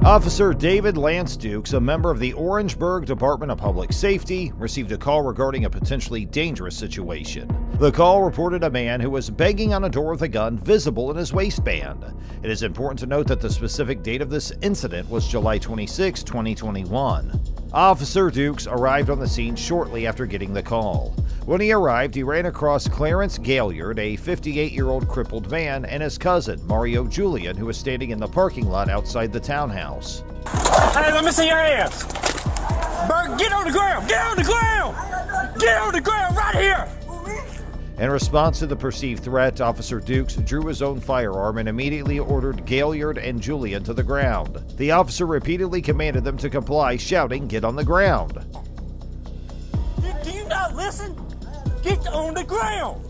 Officer David Lance Dukes, a member of the Orangeburg Department of Public Safety, received a call regarding a potentially dangerous situation. The call reported a man who was banging on a door with a gun visible in his waistband. It is important to note that the specific date of this incident was July 26, 2021. Officer Dukes arrived on the scene shortly after getting the call. When he arrived, he ran across Clarence Gaillard, a 58-year-old crippled man, and his cousin, Mario Julian, who was standing in the parking lot outside the townhouse. Hey, let me see your hands. Bert, get on the ground! Get on the ground! Get on the ground right here! In response to the perceived threat, Officer Dukes drew his own firearm and immediately ordered Gaillard and Julian to the ground. The officer repeatedly commanded them to comply, shouting, "Get on the ground!" Do you not listen? Get on the ground!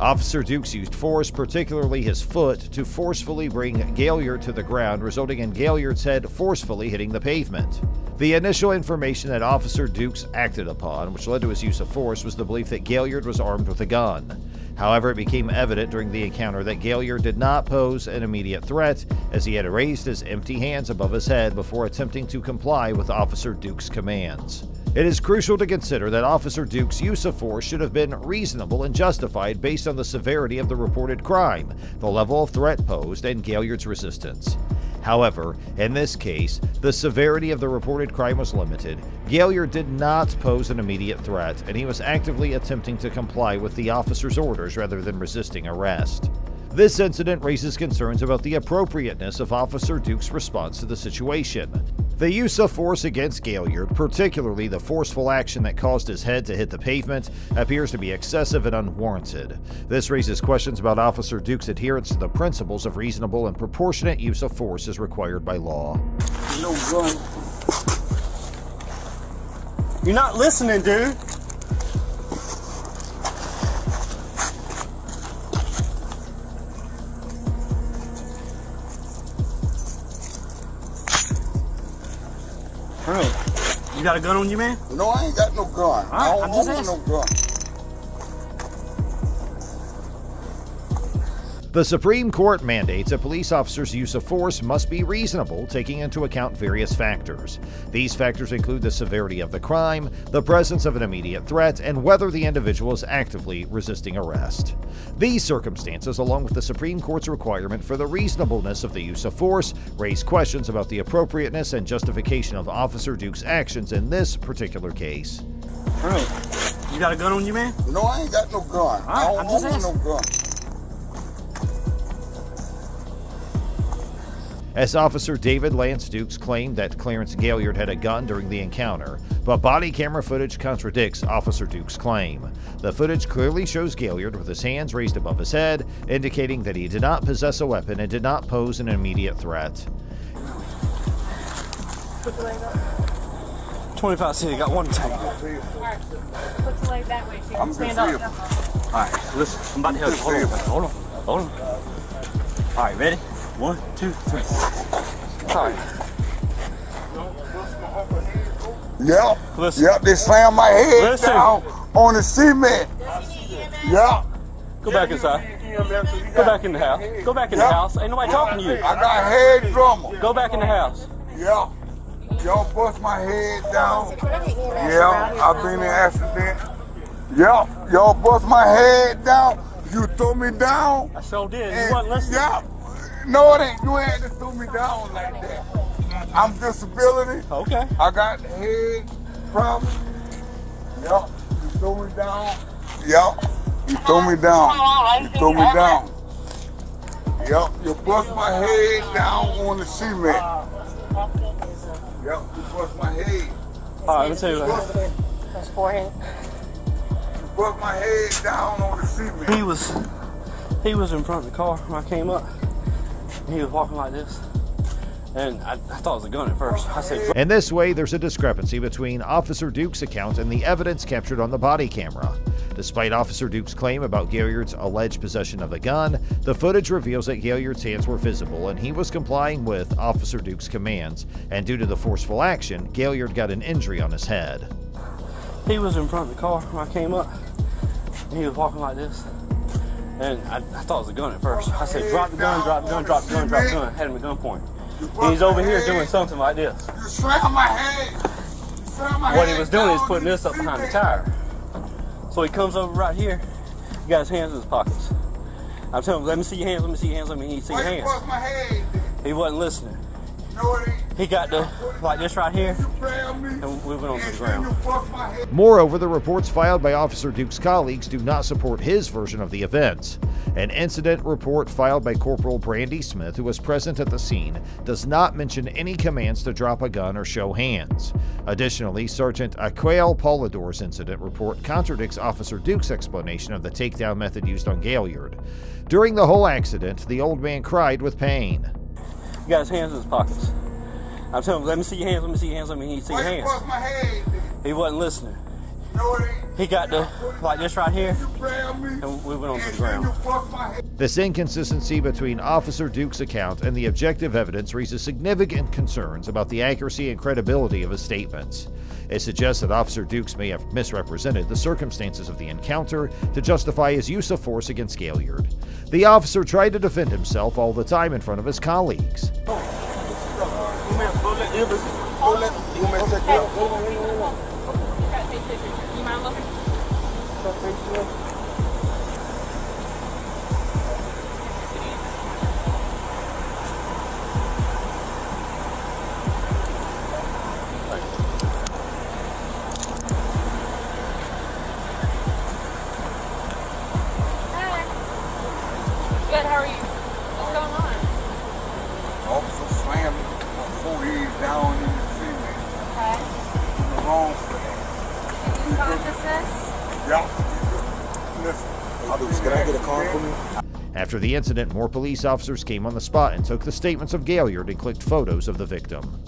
Officer Dukes used force, particularly his foot, to forcefully bring Gaillard to the ground, resulting in Gaillard's head forcefully hitting the pavement. The initial information that Officer Dukes acted upon, which led to his use of force, was the belief that Gaillard was armed with a gun. However, it became evident during the encounter that Gaillard did not pose an immediate threat, as he had raised his empty hands above his head before attempting to comply with Officer Dukes' commands. It is crucial to consider that Officer Dukes' use of force should have been reasonable and justified based on the severity of the reported crime, the level of threat posed, and Gaillard's resistance. However, in this case, the severity of the reported crime was limited. Gaillard did not pose an immediate threat, and he was actively attempting to comply with the officer's orders rather than resisting arrest. This incident raises concerns about the appropriateness of Officer Dukes' response to the situation. The use of force against Gaillard, particularly the forceful action that caused his head to hit the pavement, appears to be excessive and unwarranted. This raises questions about Officer Dukes' adherence to the principles of reasonable and proportionate use of force as required by law. No gun. You're not listening, dude. Alright. You got a gun on you, man? No, I ain't got no gun. Right, I don't own no gun. The Supreme Court mandates a police officer's use of force must be reasonable, taking into account various factors. These factors include the severity of the crime, the presence of an immediate threat, and whether the individual is actively resisting arrest. These circumstances, along with the Supreme Court's requirement for the reasonableness of the use of force, raise questions about the appropriateness and justification of Officer Dukes' actions in this particular case. Alright. You got a gun on you, man? No, I ain't got no gun. I don't own no gun. As Officer David Lance Dukes claimed that Clarence Gaillard had a gun during the encounter, but body camera footage contradicts Officer Dukes' claim. The footage clearly shows Gaillard with his hands raised above his head, indicating that he did not possess a weapon and did not pose an immediate threat. Put the leg up. 25 cents, got one tank. Alright, put the leg that way so you can stand up. Alright, listen, I'm about to help you. Hold on. Hold on. Alright, ready? 1, 2, 3. Alright. Yep. Listen. Yep, they slammed my head down on the cement. Yep. Go back inside. Go back in the house. Go back in the house. Ain't nobody talking to you. I got head trauma. Go back in the house. Yep. Y'all bust my head down. Yeah, I've been in an accident. Yep. Y'all bust my head down. You threw me down. I sure did. You wasn't listening. Yep. No, it ain't. You ain't to throw me down like that. I'm disability. Okay. I got head problem. Yep. You threw me down. Yep. You threw me down. You threw me down. Yep. You bust my head down on the cement. Yep. You bust my head. All right, let me tell you what. His forehead. You bust my head down on the cement. He was in front of the car when I came up. He was walking like this, and I thought it was a gun at first. I said, In this way, there's a discrepancy between Officer Dukes' account and the evidence captured on the body camera. Despite Officer Dukes' claim about Gaillard's alleged possession of a gun, the footage reveals that Gaillard's hands were visible and he was complying with Officer Dukes' commands, and due to the forceful action, Gaillard got an injury on his head. He was in front of the car when I came up, and he was walking like this. And I thought it was a gun at first. I said, drop the gun, drop the gun, drop the gun, drop the gun. Had him at gunpoint. He's over here doing something like this. You slammed my head. What he was doing is putting this up behind the tire. So he comes over right here. He got his hands in his pockets. I'm telling him, let me see your hands, let me see your hands, let me see your hands. He wasn't listening. He got like this right here, and we went on to the ground. Moreover, the reports filed by Officer Duke's colleagues do not support his version of the events. An incident report filed by Corporal Brandy Smith, who was present at the scene, does not mention any commands to drop a gun or show hands. Additionally, Sergeant Aquel Polidor's incident report contradicts Officer Duke's explanation of the takedown method used on Gaillard. During the whole accident, the old man cried with pain. He got his hands in his pockets. I'm telling him, let me see your hands, let me see your hands, let me see your hands. He wasn't listening. He got like this right here, and we went on to the ground. This inconsistency between Officer Duke's account and the objective evidence raises significant concerns about the accuracy and credibility of his statements. It suggests that Officer Dukes may have misrepresented the circumstances of the encounter to justify his use of force against Gaillard. The officer tried to defend himself all the time in front of his colleagues. Good, how are you? What's going on? Officer slammed before he's down in the ceiling. Okay. In the wrong foot. Lose consciousness? Yeah. Listen. Can I get a car from you? After the incident, more police officers came on the spot and took the statements of Gaillard and clicked photos of the victim.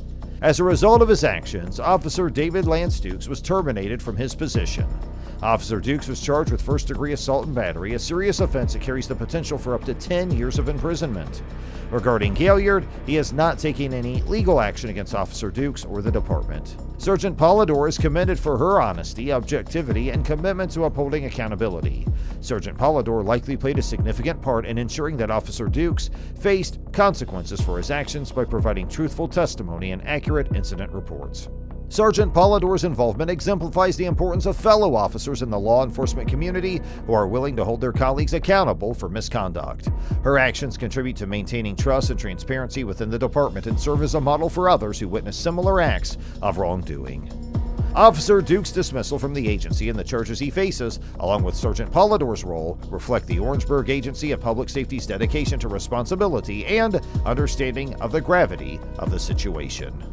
As a result of his actions, Officer David Lance Dukes was terminated from his position. Officer Dukes was charged with first-degree assault and battery, a serious offense that carries the potential for up to 10 years of imprisonment. Regarding Gaillard, he has not taken any legal action against Officer Dukes or the department. Sergeant Polidor is commended for her honesty, objectivity, and commitment to upholding accountability. Sergeant Polidor likely played a significant part in ensuring that Officer Dukes faced consequences for his actions by providing truthful testimony and accurate incident reports. Sergeant Polidor's involvement exemplifies the importance of fellow officers in the law enforcement community who are willing to hold their colleagues accountable for misconduct. Her actions contribute to maintaining trust and transparency within the department and serve as a model for others who witness similar acts of wrongdoing. Officer Duke's dismissal from the agency and the charges he faces, along with Sergeant Polidor's role, reflect the Orangeburg Agency of Public Safety's dedication to responsibility and understanding of the gravity of the situation.